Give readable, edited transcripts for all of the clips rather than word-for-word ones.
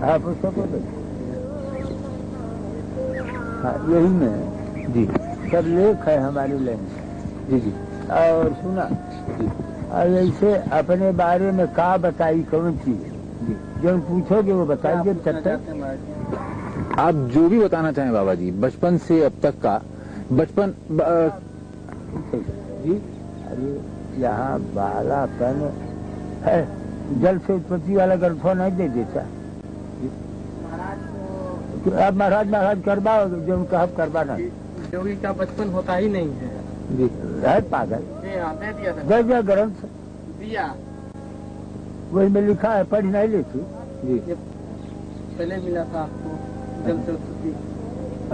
हाँ पुस्तकों में, हाँ यही में जी सब लेख है हमारी लाइन। जी जी और सुना जी और ऐसे अपने बारे में का बताई कौन चीज जी। जो पूछोगे वो बताइए। तब तक आप जो भी बताना चाहें बाबा जी, बचपन से अब तक का बचपन जी। अरे यहाँ बालापन है, जल से उत्पत्ति वाला ग्रंथों नहीं दे देता। अब महाराज करवाओ जो कहा करवाना। जोगी का बचपन होता ही नहीं है जी है पागल। दे दिया था, दे दिया ग्रंथ, दिया वही में लिखा है, पढ़ नहीं लेती। जी पहले मिला था आपको जल से उत्पत्ति,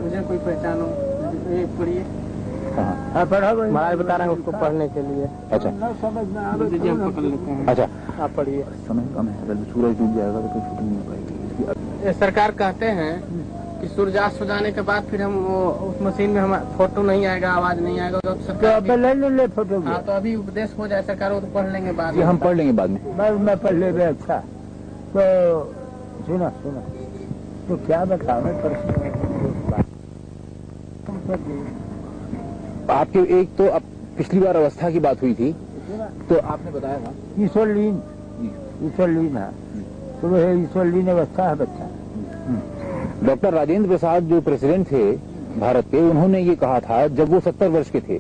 मुझे कोई पहचानो ये पढ़िए। हाँ पढ़ा वही महाराज बता रहे हैं उसको पढ़ने के लिए। अच्छा न समझ में आवे जी हम पकड़ लेते हैं। अच्छा, आप पढ़िए। समय कम है, अगर सूरज डूब जाएगा तो कोई शूटिंग नहीं हो पाएगी। ये सरकार कहते हैं कि सूर्यास्त हो जाने के बाद फिर हम उस मशीन में हम फोटो नहीं आएगा, आवाज नहीं आएगा, तो तो सरकार अब ले फोटो। हाँ तो अभी उपदेश हो जाए सरकार, वो तो पढ़ लेंगे बाद जी में। हम पढ़ लेंगे बाद में। मैं पढ़ ले रहे। अच्छा तो सुना तो क्या बताओ प्रश्न। आपके एक तो अब पिछली बार अवस्था की बात हुई थी तो आपने बताया था ईश्वरलीन है, तो वह ईश्वरलीन अवस्था है बच्चा। डॉक्टर राजेंद्र प्रसाद जो प्रेसिडेंट थे भारत के, उन्होंने ये कहा था जब वो 70 वर्ष के थे,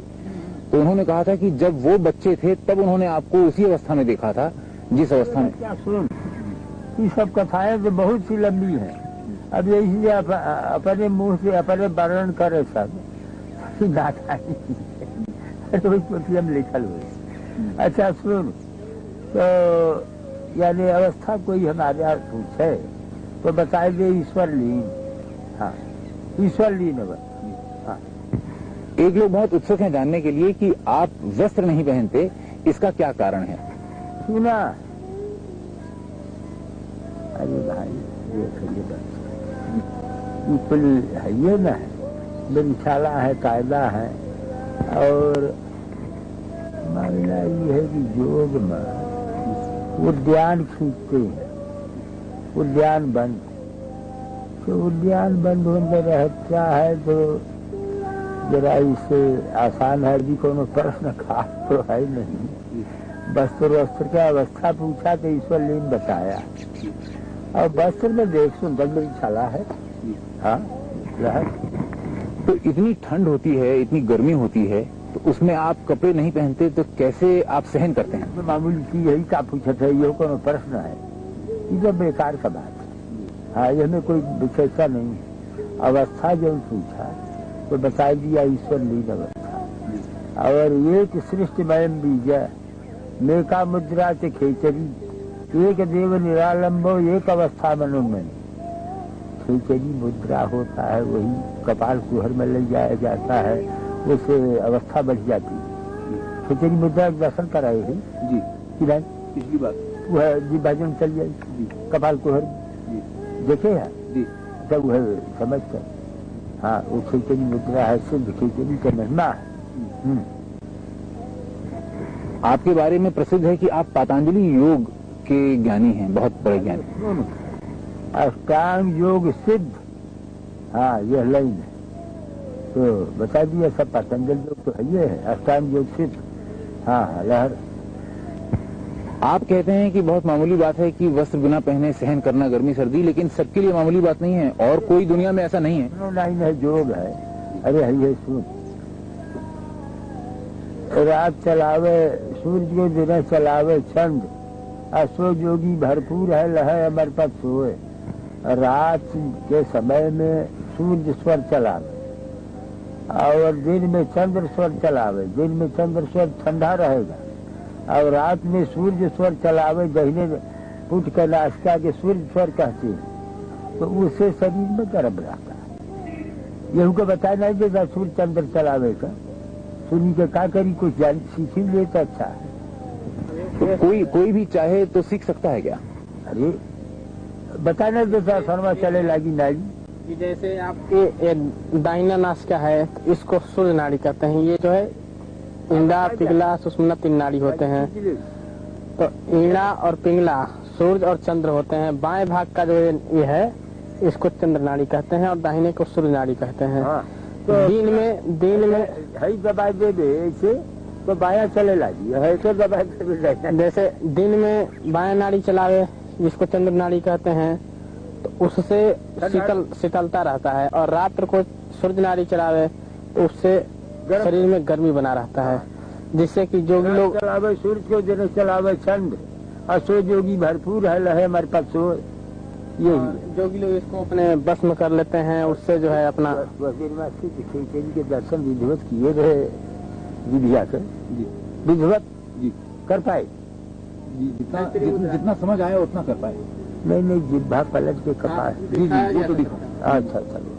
तो उन्होंने कहा था कि जब वो बच्चे थे तब उन्होंने आपको उसी अवस्था में देखा था जिस अवस्था में। क्या सुन, ये सब कथाएं तो बहुत सी लंबी हैं। अब यही अपने मुंह से अपने वर्णन करे सब हम लिखल हुए। अच्छा सुन, तो यानी अवस्था कोई हमारे यहाँ पूछे तो बताए दे ईश्वरलीन। हाँ ईश्वरलीन अवस्था। हाँ एक लोग बहुत उत्सुक हैं जानने के लिए कि आप वस्त्र नहीं पहनते, इसका क्या कारण है? सुना, अरे भाई ये बिल्कुल है, ये न है, मिलछाला है, कायदा है। और मामला ये है कि योग में उद्यान खींचते हैं, उद्यान बंद, तो उद्यान बंद होने रहता है तो जरा इसे आसान है भी, कोनो प्रश्न खास तो है नहीं। वस्त्र की अवस्था पूछा तो ईश्वरलीन बताया। और वस्त्र में देख सुंदर मिलछाला है। हाँ तो इतनी ठंड होती है, इतनी गर्मी होती है, तो उसमें आप कपड़े नहीं पहनते तो कैसे आप सहन करते हैं? तो मामूली की यही का पूछा था, ये कोनो प्रश्न है, ये तो बेकार का बात है। हाँ ये में कोई विशेषता नहीं है। अवस्था जो पूछा तो बता दिया ईश्वरलीन अवस्था। और एक सृष्टिमयम बीज मेका मुद्रा से खेचरी, एक देव निरालंबो एक अवस्था मनोन्मन। खेचरी मुद्रा होता है, वही कपाल कुहर में ले जाया जाता है, उससे अवस्था बढ़ जाती है। खेचरी मुद्रा दर्शन कराए ही जी कि नहीं, पिछली बात वह जी भजन चल जाए जी कपाल कुहर जी देखे है जी तब वह समझ कर। हाँ वो खेचरी मुद्रा है, सिद्ध खेचरी का महिमा है। आपके बारे में प्रसिद्ध है कि आप पतंजलि योग के ज्ञानी हैं, बहुत बड़े ज्ञानी। अष्टांग योग सिद्ध, हाँ यह लाइन है तो बता दिया सब। पतंजलि योग तो है, ये है अष्टांग योग सिद्ध। हाँ लहर। आप कहते हैं कि बहुत मामूली बात है कि वस्त्र बिना पहने सहन करना गर्मी सर्दी, लेकिन सबके लिए मामूली बात नहीं है और कोई दुनिया में ऐसा नहीं है। लाइन है, योग है। अरे है सुन, रात चलावे सूर्य को दिन चलावे चंद, असो जोगी भरपूर है लहर अमर पद सोए। रात के समय में सूर्य स्वर चलावे और दिन में चंद्र स्वर चलावे। दिन में चंद्र स्वर ठंडा रहेगा और रात में सूर्य स्वर चलावे। दहीने पुट कर नाश्ता के सूर्य स्वर कहते हैं, तो उससे शरीर में गर्म रहता है। यही को बताया नहीं देता सूर्य चंद्र चलावे का। सूर्य के का करी कुछ जान सीख ही ले तो अच्छा है। तो कोई भी चाहे तो सीख सकता है क्या? अरे बताने देता शर्मा चले लगी नाली कि जैसे आपके दाहिना नासिका है, इसको सूर्य नाड़ी कहते हैं। ये जो है इंडा पिघला सुषुम्ना तीन नाड़ी होते हैं। तो ईड़ा और पिंगला सूर्य और चंद्र होते हैं। बाएं भाग का जो ये है इसको चंद्र नाड़ी कहते हैं और दाहिने को सूर्य नाड़ी कहते हैं। हाँ, तो दिन में है दबाई दे दे ऐसे तो बाया चले लगी है तो दबाई दे। जैसे दिन में बाएं नाड़ी चलावे जिसको चंद्र नाड़ी कहते हैं तो उससे शीतलता रहता है, और रात्र को सूर्य नाड़ी चलावे तो उससे शरीर में गर्मी बना रहता है, जिससे कि जोगी लोग चलावे सूर्य को दिन चलावे चंद्र और सो जोगी भरपूर है हमारे पास सो यही जोगी लोग इसको अपने बस में कर लेते हैं। उससे जो है अपना के दर्शन विधिवत किए रहे विधिया से विधिवत कर पाए जितना समझ आया उतना कर पाए। नहीं जिब्भा पलट के कपास वो तो दिखो। अच्छा चलो।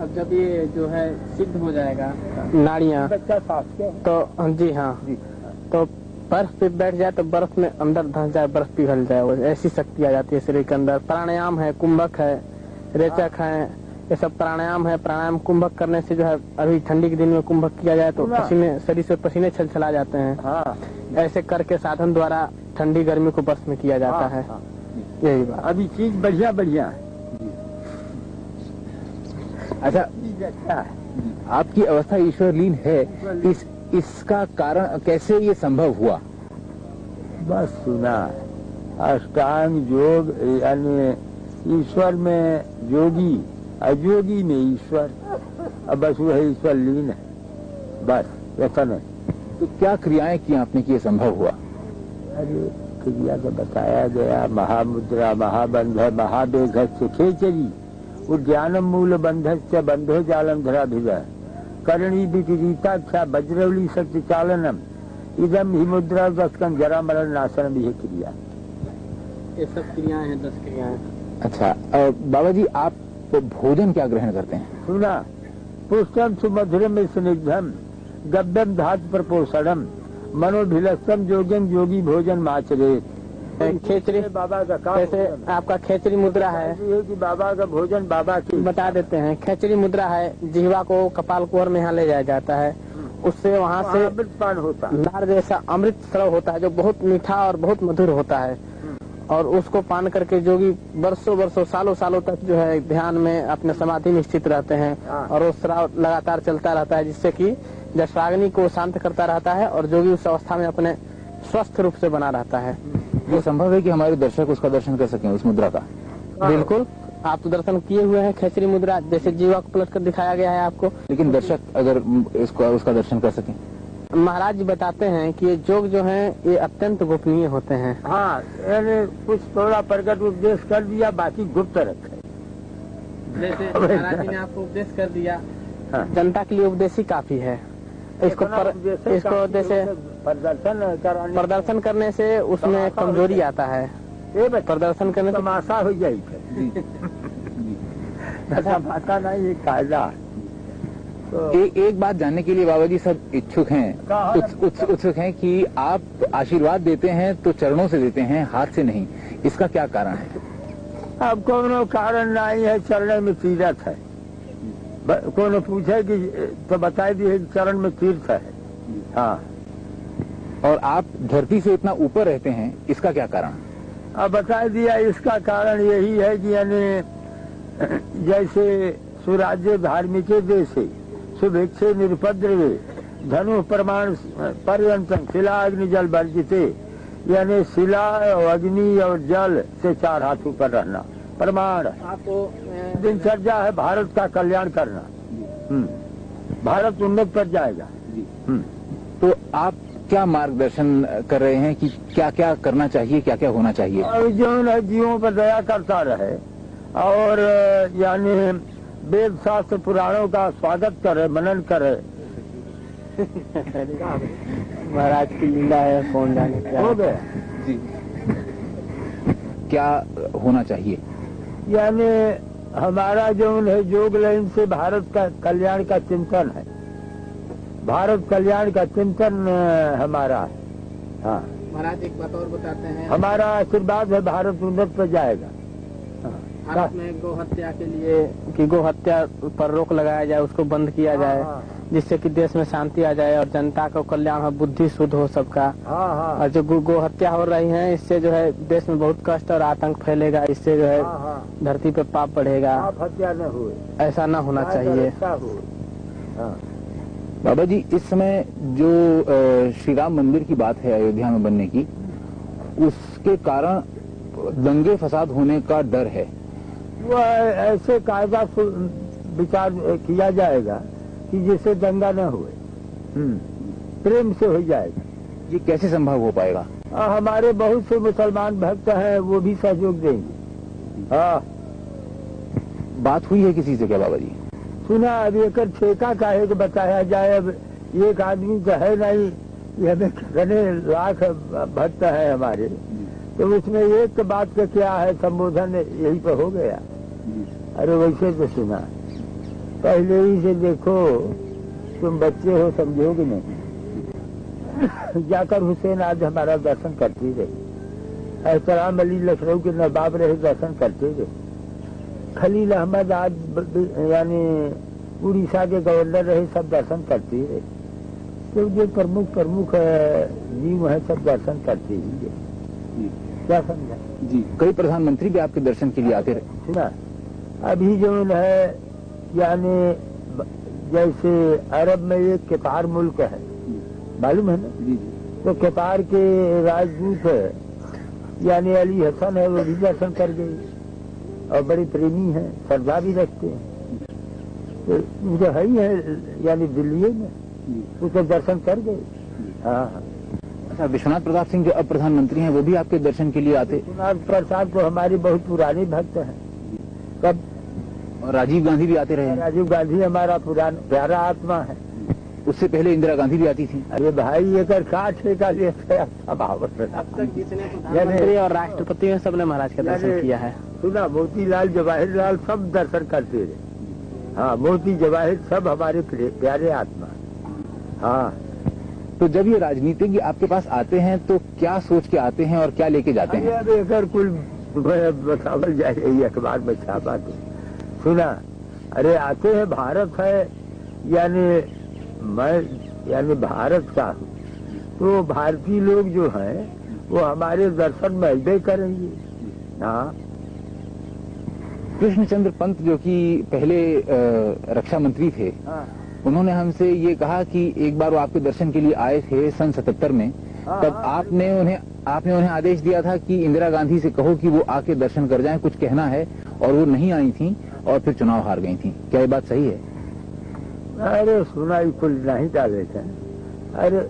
अब जब ये जो है सिद्ध हो जाएगा नाड़ियाँ बच्चा साफ के तो जी हाँ तो बर्फ पे बैठ जाए तो बर्फ में अंदर धंस जाए, बर्फ पिघल जाए, वो ऐसी शक्ति आ जाती है शरीर के अंदर। प्राणायाम है, कुंभक है, रेचक है, ये सब प्राणायाम है। प्राणायाम कुंभक करने से जो है अभी ठंडी के दिन में कुंभक किया जाए तो पसीने शरीर से पसीने छलछला जाते हैं। हाँ। ऐसे करके साधन द्वारा ठंडी गर्मी को बस में किया जाता है। यही बात। अभी चीज बढ़िया है। अच्छा, आपकी अवस्था ईश्वर लीन है, इसका कारण कैसे ये संभव हुआ? बस सुना, अष्टांग योग यानी ईश्वर में जोगी, अजोगी में ईश्वर, अब बस वो है ईश्वर लीन है, बस ऐसा नहीं। तो क्या क्रियाएं की आपने कि ये संभव हुआ? अरे क्रिया तो बताया गया, महामुद्रा, महाबंध, महावेग खेचरी, उद्यानम मूल बंधस्य बंधो जालम धरा भिजा, करणी विपरीताख्या वज्रवली शक्ति चालनम, इदम ही मुद्रा दस्कन जरा मरण नाशन भी है क्रिया। ये सब क्रियाएं हैं, 10 क्रियाएं। अच्छा, बाबा जी आप भोजन क्या ग्रहण करते हैं? सुना, पुष्टम सुमधुरम स्निग्धम गब्यम धातु प्रपोषणम मनोभिलक्षम जोगम जोगी भोजन माचरे। खेचरी बाबा का काम जैसे आपका खेचरी मुद्रा है कि बाबा का भोजन बाबा की बता देते हैं। खेचरी मुद्रा है, जिह्वा को कपाल कुहर में यहाँ ले जाया जाता है, उससे वहाँ से अमृतपान होता है, नार जैसा अमृत स्राव होता है जो बहुत मीठा और बहुत मधुर होता है, और उसको पान करके जोगी वर्षों सालों तक जो है ध्यान में अपने समाधि में स्थित रहते हैं, और वो स्राव लगातार चलता रहता है, जिससे कि जठराग्नि को शांत करता रहता है और जोगी उस अवस्था में अपने स्वस्थ रूप से बना रहता है। ये संभव है कि हमारे दर्शक उसका दर्शन कर सकें उस मुद्रा का? बिल्कुल, आप तो दर्शन किए हुए हैं खेचरी मुद्रा, जैसे जीवा को पलट कर दिखाया गया है आपको। लेकिन दर्शक अगर उसका दर्शन कर सकें? महाराज जी बताते हैं कि ये योग जो है ये अत्यंत गोपनीय होते हैं। हाँ, कुछ थोड़ा प्रकट उपदेश कर दिया, बाकी गुप्त रखे। जैसे महाराज जी ने आपको उपदेश कर दिया, हाँ। जनता के लिए उपदेश ही काफी है। इसको जैसे प्रदर्शन करने से उसमें कमजोरी आता है, प्रदर्शन करने से तमाशा हो जाएगी। तमाशा नहीं, ये कायदा। तो एक बात जानने के लिए बाबा जी सब इच्छुक हैं, उत्सुक हैं कि आप आशीर्वाद देते हैं तो चरणों से देते हैं, हाथ से नहीं, इसका क्या कारण है? अब कोनो कारण नहीं है, चरण में तीर्थ है। कोनो पूछे कि तो बताई दी है कि चरण में तीर्थ है। हाँ, और आप धरती से इतना ऊपर रहते हैं, इसका क्या कारण? अब बता दिया, इसका कारण यही है कि यानी जैसे सुराज्य धार्मिक देश है, शुभेक्षे निरुपद्रवे धनु प्रमाण पर्यंतम शिला अग्नि जल वर्जिते, यानी शिला और अग्नि और जल से 4 हाथ ऊपर रहना प्रमाण। आपको दिनचर्या है भारत का कल्याण करना, भारत उन्नत पर जाएगा। तो आप क्या मार्गदर्शन कर रहे हैं कि क्या क्या करना चाहिए, क्या क्या होना चाहिए? और जो है जीवों पर दया करता रहे, और यानी वेद शास्त्र पुराणों का स्वागत करे, मनन करे। महाराज की लीला है, कौन जाने क्या हो गया जी। क्या होना चाहिए? यानी हमारा जो है योग लाइन से भारत का कल्याण का चिंतन है, भारत कल्याण का चिंतन हमारा है। हाँ महाराज एक बात और बताते हैं, हमारा आशीर्वाद है, भारत उन्नत पर जाएगा। भारत में गौ हत्या के लिए कि गौ हत्या पर रोक लगाया जाए, उसको बंद किया जाए, जिससे कि देश में शांति आ जाए और जनता का कल्याण हो, बुद्धि शुद्ध हो सबका। हाँ हाँ और जो गो हत्या हो रही है, इससे जो है देश में बहुत कष्ट और आतंक फैलेगा। इससे जो है हाँ धरती पे पाप बढ़ेगा। आप हत्या न हुए, ऐसा न होना चाहिए। अच्छा हो। हाँ बाबा जी, इस समय जो श्री राम मंदिर की बात है अयोध्या में बनने की, उसके कारण दंगे फसाद होने का डर है। वो ऐसे कायदा विचार किया जाएगा कि जिससे दंगा न हुए, प्रेम से हो जाएगा। ये कैसे संभव हो पाएगा? हमारे बहुत से मुसलमान भक्त हैं, वो भी सहयोग देंगे। हाँ, बात हुई है किसी से क्या बाबा जी? सुना अब एक ठेका काहे को बताया जाए। अब एक आदमी तो है नहीं, ये हमें कितने लाख भक्त है हमारे, तो उसमें एक बात का क्या है, संबोधन यही पर हो गया। अरे वैसे तो सुना, पहले ही से देखो, तुम बच्चे हो समझोगे नहीं। जाकर हुसैन आज हमारा दर्शन करते रहे, एहतराम अली लखनऊ के नवाब रहे, दर्शन करते रहे। खलील अहमद आज यानी उड़ीसा के गवर्नर रहे, सब दर्शन करते रहे। तो जो प्रमुख जीव है सब दर्शन करते ही है। क्या समझा जी? कई प्रधानमंत्री भी आपके दर्शन के लिए आते रहे। सुना, अभी जो है यानी जैसे अरब में एक कतार मुल्क है, मालूम है ना? जी। तो कतार के राजदूत है यानी अली हसन है, वो भी दर्शन कर गए और बड़े प्रेमी हैं, श्रद्धा भी रखते हैं। तो जो है ही है यानी दिल्ली में, उसको दर्शन कर गए। हाँ। अच्छा, विश्वनाथ प्रताप सिंह जो अब प्रधानमंत्री हैं, वो भी आपके दर्शन के लिए आते? विश्वनाथ प्रसाद तो हमारे बहुत पुराने भक्त हैं। कब? और राजीव गांधी भी आते रहे हैं। राजीव गांधी हमारा पुराना प्यारा आत्मा है। उससे पहले इंदिरा गांधी भी आती थी। अरे भाई, एक काठ ठेका ले प्रधानमंत्री और राष्ट्रपति में सबने महाराज का दर्शन किया है। सुना, मोतीलाल जवाहरलाल सब दर्शन करते रहे। हाँ, मोती जवाहर सब हमारे प्यारे आत्मा। हाँ। तो जब ये राजनीतिज्ञ आपके पास आते हैं तो क्या सोच के आते हैं और क्या लेके जाते हैं? अब एक कुल बतावल जाए, यही अखबार में छापा तो सुना। अरे आते हैं, भारत है यानी मैं यानी भारत का हूँ, तो भारतीय लोग जो हैं वो हमारे दर्शन में अजय करेंगे। हाँ। कृष्णचंद्र पंत जो कि पहले रक्षा मंत्री थे, हाँ। उन्होंने हमसे ये कहा कि एक बार वो आपके दर्शन के लिए आए थे सन 77 में। तब आपने उन्हें आदेश दिया था कि इंदिरा गांधी से कहो कि वो आके दर्शन कर जाएं, कुछ कहना है, और वो नहीं आई थी और फिर चुनाव हार गई थी। क्या ये बात सही है? अरे सुनाई कुल नहीं डाले थे। अरे